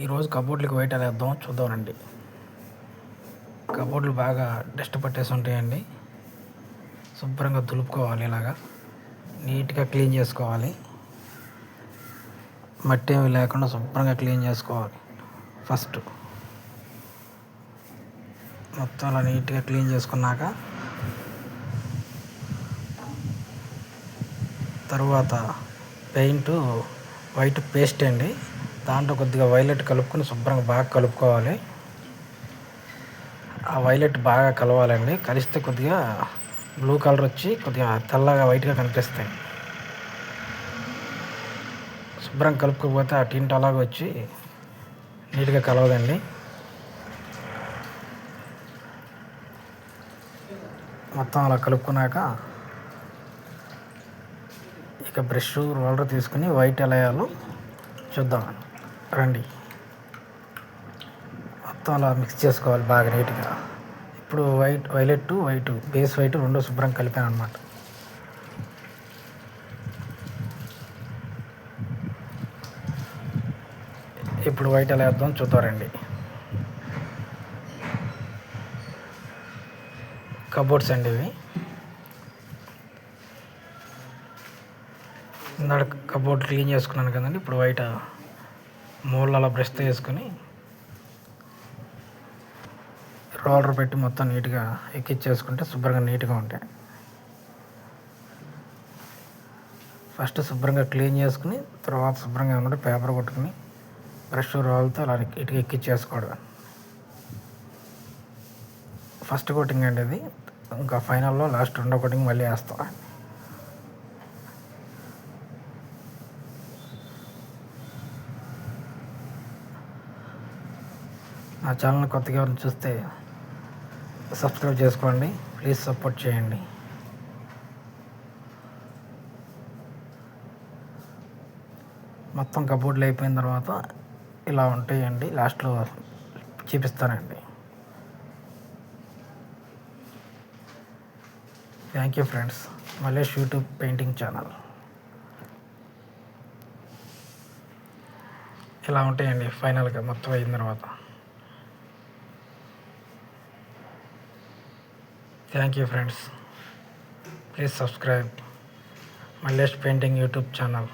ఈరోజు కబోర్డ్లకి వైట్ ఎలా వేద్దాం చూద్దామండి. కబోర్డ్లు బాగా డస్ట్ పట్టేసి ఉంటాయండి. శుభ్రంగా దులుపుకోవాలి, ఇలాగా నీట్గా క్లీన్ చేసుకోవాలి. మట్టి ఏమి లేకుండా శుభ్రంగా క్లీన్ చేసుకోవాలి. ఫస్ట్ మొత్తం అలా నీట్గా క్లీన్ చేసుకున్నాక తర్వాత పెయింట్ వైట్ పేస్ట్ అండి, దాంట్లో కొద్దిగా వైలెట్ కలుపుకొని శుభ్రంగా బాగా కలుపుకోవాలి. ఆ వైలెట్ బాగా కలవాలండి. కలిస్తే కొద్దిగా బ్లూ కలర్ వచ్చి కొద్దిగా తెల్లగా వైట్గా కనిపిస్తాయి. శుభ్రం కలుపుకోకపోతే ఆ టింట్ అలాగే వచ్చి నీట్గా కలవదండి. మొత్తం అలా కలుపుకున్నాక ఇక బ్రష్ రోలర్ తీసుకుని వైట్ ఎలా వేయాలో చూద్దాం రండి. మొత్తం అలా మిక్స్ చేసుకోవాలి బాగా నీట్గా. ఇప్పుడు వైట్ బేస్ వైట్ రెండు శుభ్రం కలిపాను అనమాట. ఇప్పుడు వైట్ ఎలా వేద్దాం చూద్దారండి. కబోర్డ్స్ అండి ఇవి. ఇందాక కబోర్డ్ క్లీన్ చేసుకున్నాను కదండి. ఇప్పుడు వైట్ మూలలో అలా బ్రష్తో వేసుకొని రోలర్ పెట్టి మొత్తం నీట్గా ఎక్కించేసుకుంటే శుభ్రంగా నీట్గా ఉంటాయి. ఫస్ట్ శుభ్రంగా క్లీన్ చేసుకుని తర్వాత శుభ్రంగా ఏమంటే పేపర్ కొట్టుకుని బ్రష్ రోలర్తో అలా ఇటుక ఎక్కించేసుకోవడం. ఫస్ట్ కోటింగ్ అండి ఇది. ఇంకా ఫైనల్లో లాస్ట్ రెండో కోటింగ్ మళ్ళీ వేస్తాం. నా ఛానల్ కొత్తగా ఎవరిని చూస్తే సబ్స్క్రైబ్ చేసుకోండి. ప్లీజ్ సపోర్ట్ చేయండి. మొత్తం కబోర్డ్లు అయిపోయిన తర్వాత ఇలా ఉంటాయండి. లాస్ట్లో చూపిస్తానండి. Thank you friends. Mallesh YouTube painting channel. ఇలా ఉంటాయండి ఫైనల్గా మొత్తం అయిన తర్వాత. Thank you friends. Please subscribe Mallesh painting YouTube channel.